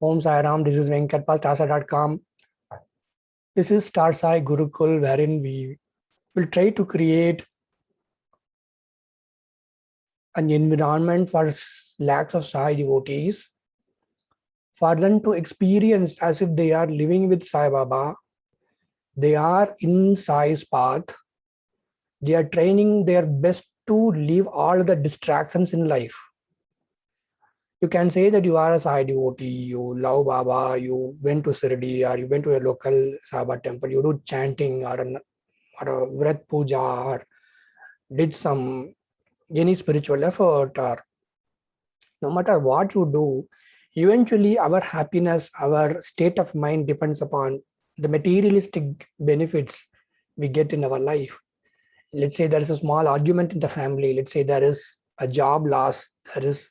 Om Sai Ram, this is Venkat Pastasa.com. This is Star Sai Gurukul, wherein we will try to create an environment for lakhs of Sai devotees, for them to experience as if they are living with Sai Baba. They are in Sai's path. They are training their best to leave all the distractions in life. You can say that you are a Sai devotee, you love Baba, you went to Sirdi or you went to a local Baba temple, you do chanting or a Vrat Puja or did some any spiritual effort, or no matter what you do, eventually our happiness, our state of mind depends upon the materialistic benefits we get in our life. Let's say there is a small argument in the family, let's say there is a job loss, there is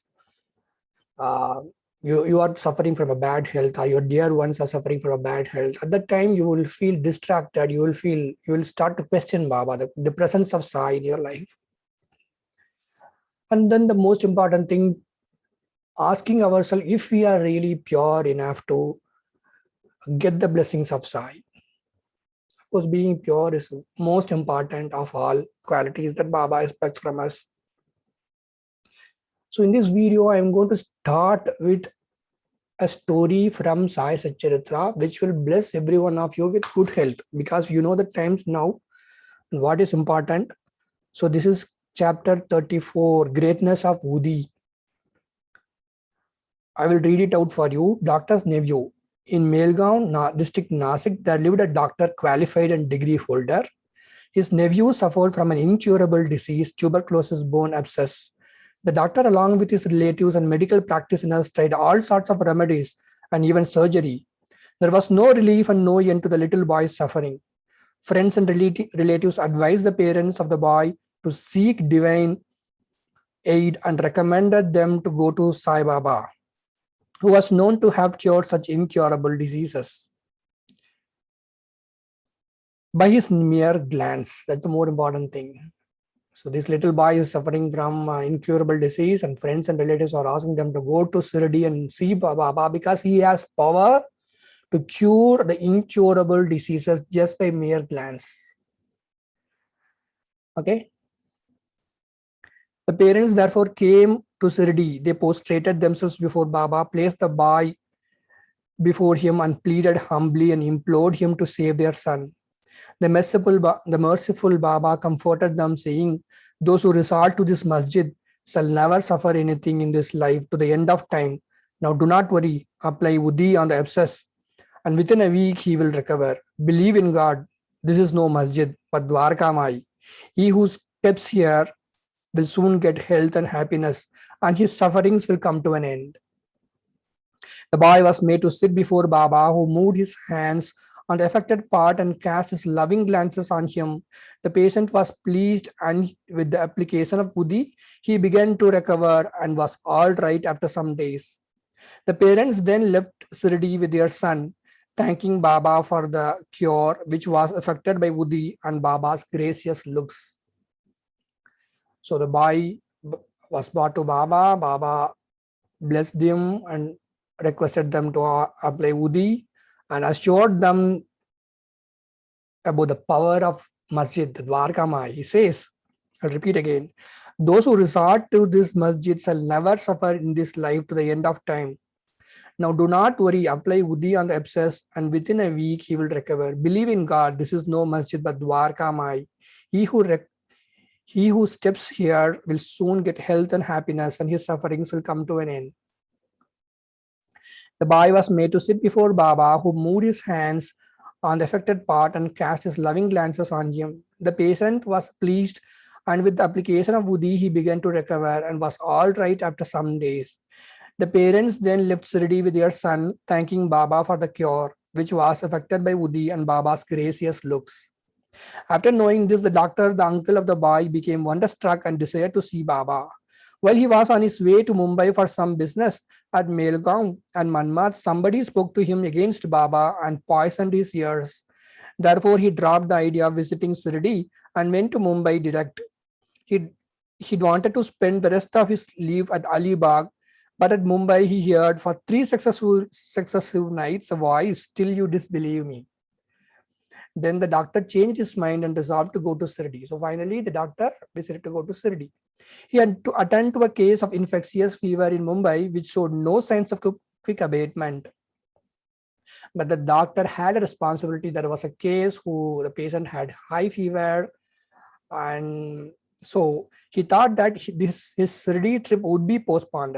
uh, you are suffering from a bad health, or your dear ones are suffering from a bad health. At that time you will feel distracted, you will start to question Baba, the presence of Sai in your life. And then the most important thing, asking ourselves if we are really pure enough to get the blessings of Sai. Of course, being pure is most important of all qualities that Baba expects from us. So in this video, I am going to start with a story from Sai Satcharitra, which will bless every one of you with good health, because you know the times now and what is important. So this is chapter 34, Greatness of Udi. I will read it out for you. Doctor's nephew. In Melgaon district Nasik, there lived a doctor, qualified and degree holder. His nephew suffered from an incurable disease, tuberculosis bone abscess. The doctor, along with his relatives and medical practitioners, tried all sorts of remedies and even surgery. There was no relief and no end to the little boy's suffering. Friends and relatives advised the parents of the boy to seek divine aid and recommended them to go to Sai Baba, who was known to have cured such incurable diseases by his mere glance. That's the more important thing. So this little boy is suffering from incurable disease, and friends and relatives are asking them to go to Sirdi and see Baba because he has power to cure the incurable diseases just by mere glance. Okay. The parents therefore came to Sirdi. They prostrated themselves before Baba, placed the boy before him and pleaded humbly and implored him to save their son. The merciful Baba comforted them, saying, "Those who resort to this masjid shall never suffer anything in this life to the end of time. Now do not worry, apply Udi on the abscess, and within a week he will recover. Believe in God. This is no masjid, but Dwarka Mai. He who steps here will soon get health and happiness, and his sufferings will come to an end." The boy was made to sit before Baba, who moved his hands on the affected part and cast his loving glances on him. The patient was pleased, and with the application of Udi, he began to recover and was all right after some days. The parents then left Sirdi with their son, thanking Baba for the cure which was effected by Udi and Baba's gracious looks. So the boy was brought to Baba. Baba blessed them and requested them to apply Udi and assured them about the power of Masjid Dwarka Mai. He says, I'll repeat again, those who resort to this masjid shall never suffer in this life to the end of time. Now do not worry, apply Udi on the abscess, and within a week he will recover. Believe in God, this is no masjid but Dwarka Mai. He who steps here will soon get health and happiness, and his sufferings will come to an end. The boy was made to sit before Baba, who moved his hands on the affected part and cast his loving glances on him. The patient was pleased, and with the application of Udi, he began to recover and was all right after some days. The parents then left Sirdi with their son, thanking Baba for the cure, which was effected by Udi and Baba's gracious looks. After knowing this, the doctor, the uncle of the boy, became wonderstruck and desired to see Baba. While he was on his way to Mumbai for some business at Melgaon and Manmad, somebody spoke to him against Baba and poisoned his ears. Therefore, he dropped the idea of visiting Sirdi and went to Mumbai direct. He wanted to spend the rest of his leave at Alibag, But at Mumbai, he heard for three successive nights a voice, "Still you disbelieve me." Then the doctor changed his mind and resolved to go to Sirdi. So finally, the doctor decided to go to Sirdi. He had to attend to a case of infectious fever in Mumbai, which showed no signs of quick abatement. But the doctor had a responsibility. There was a case who the patient had high fever, and so he thought that his Sirdi trip would be postponed.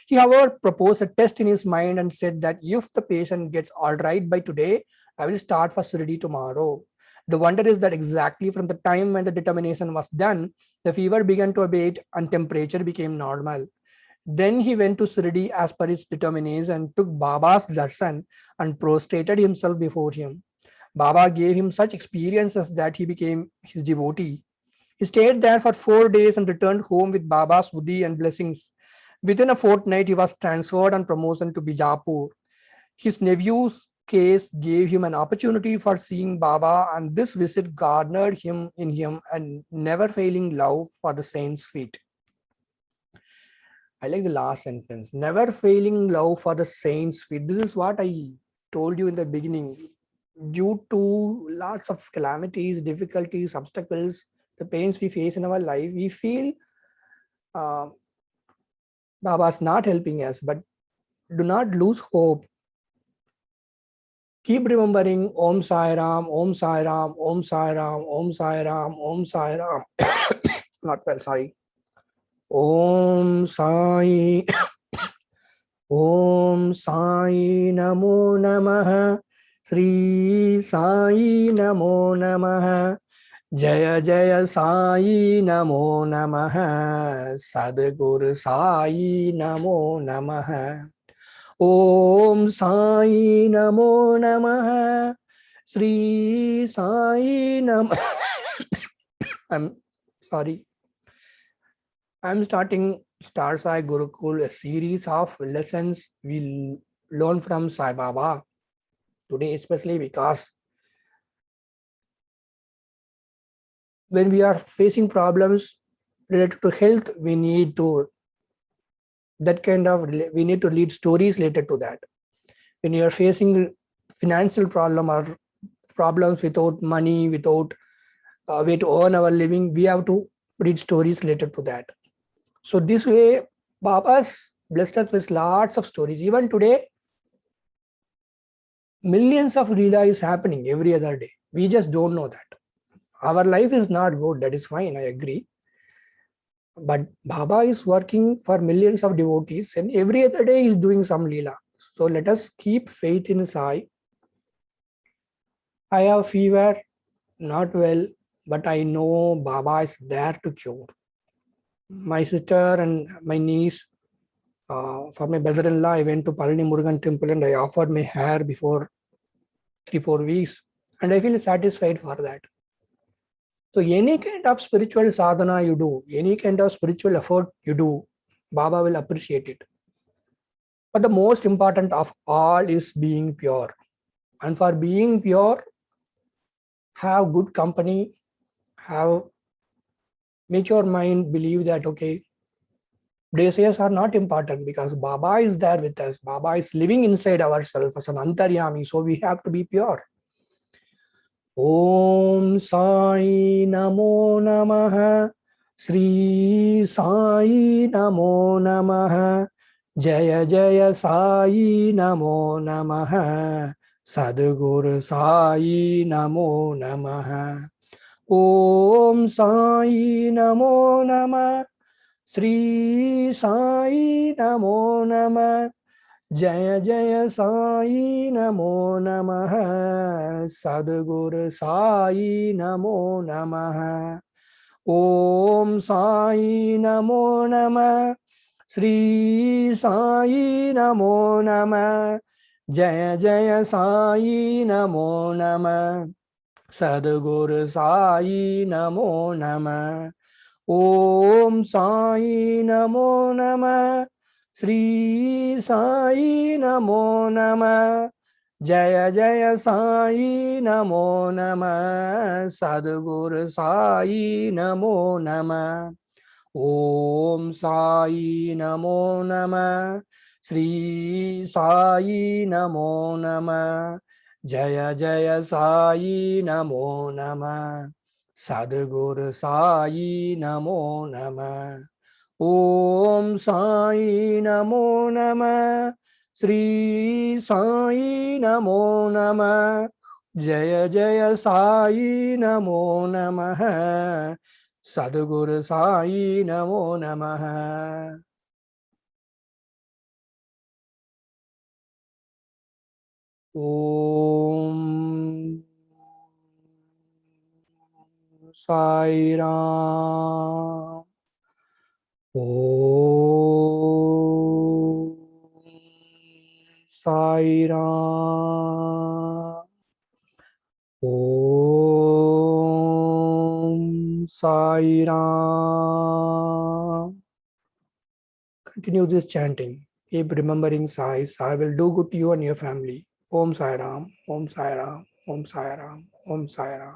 He, however, proposed a test in his mind and said that if the patient gets all right by today, I will start for Sirdi tomorrow. The wonder is that exactly from the time when the determination was done, the fever began to abate and temperature became normal. Then he went to Sirdi as per his determination, took Baba's darshan and prostrated himself before him. Baba gave him such experiences that he became his devotee. He stayed there for 4 days and returned home with Baba's buddhi and blessings. Within a fortnight, he was transferred on promotion to Bijapur. His nephew's case gave him an opportunity for seeing Baba, and this visit garnered in him a never failing love for the saint's feet. I like the last sentence. Never failing love for the saints' feet. This is what I told you in the beginning. Due to lots of calamities, difficulties, obstacles, the pains we face in our life, we feel uh, Baba's not helping us. But do not lose hope. Keep remembering Om Sai Ram, Om Sai Ram, Om Sai Ram, Om Sai Ram, Om Sai Ram. Not well, sorry. Om Sai Om Sai Namo Namaha, Sri Sai Namo Namaha, Jaya Jaya Sai Namo Namaha, Sadguru Sai Namo Namaha. Om Sai Namo Namaha, Sri Sai Namo. I'm sorry. I'm starting Star Sai Gurukul, a series of lessons we learn from Sai Baba today, especially because when we are facing problems related to health, we need to lead stories related to that. When you are facing financial problem or problems without money, without a way to earn our living, we have to read stories related to that. So this way, Baba's blessed us with lots of stories. Even today, millions of Leela is happening every other day. We just don't know that. Our life is not good. That is fine. I agree. But Baba is working for millions of devotees, and every other day is doing some Leela. So let us keep faith in Sai. I have fever, not well, but I know Baba is there to cure. My sister and my niece, for my brother-in-law, I went to Palani Murugan temple and I offered my hair before 3-4 weeks, and I feel satisfied for that. So any kind of spiritual sadhana you do, any kind of spiritual effort you do, Baba will appreciate it. But the most important of all is being pure. And for being pure, have good company, make your mind believe that, okay, desires are not important because Baba is there with us. Baba is living inside ourselves as an antaryami. So we have to be pure. Om Sai Namo Namaha, Sri Sai Namo Namaha, Jaya Jaya Sai Namo Namaha, Sadguru Sai Namo Namaha. Om Sai Namo Namaha, Sri Sai Namo Namaha, Jaya Jaya Sai Namo Namaha, Sadguru Sai Namo Namaha. Om Sai Namo Namaha, Sri Sai Namo Namaha, Jaya Jaya Sai Namo Namaha, Sadguru Sai Namo Namaha. Om Sai Namo Namaha, Sri Sai Namo Namaha, Jaya Jaya Sai Namo Namaha, Sadguru Sai Namo Namaha. Om Sai Namo Nama. Sri Sai Namo Nama. Jaya Jaya Sai Namo Nama. Sadguru Sai Namo Nama. Om Sai Namo Nama. Sri Sai Namo Nama. Jaya Jaya Sai Namo Nama. Sadguru Sai Namo Namaha. Om Sai Ram. Om Sai Ram. Om Sai Ram. Continue this chanting. Keep remembering Sai. Sai will do good to you and your family. Om Sai Ram. Om Sai Ram. Om Sai Ram. Om Sai Ram.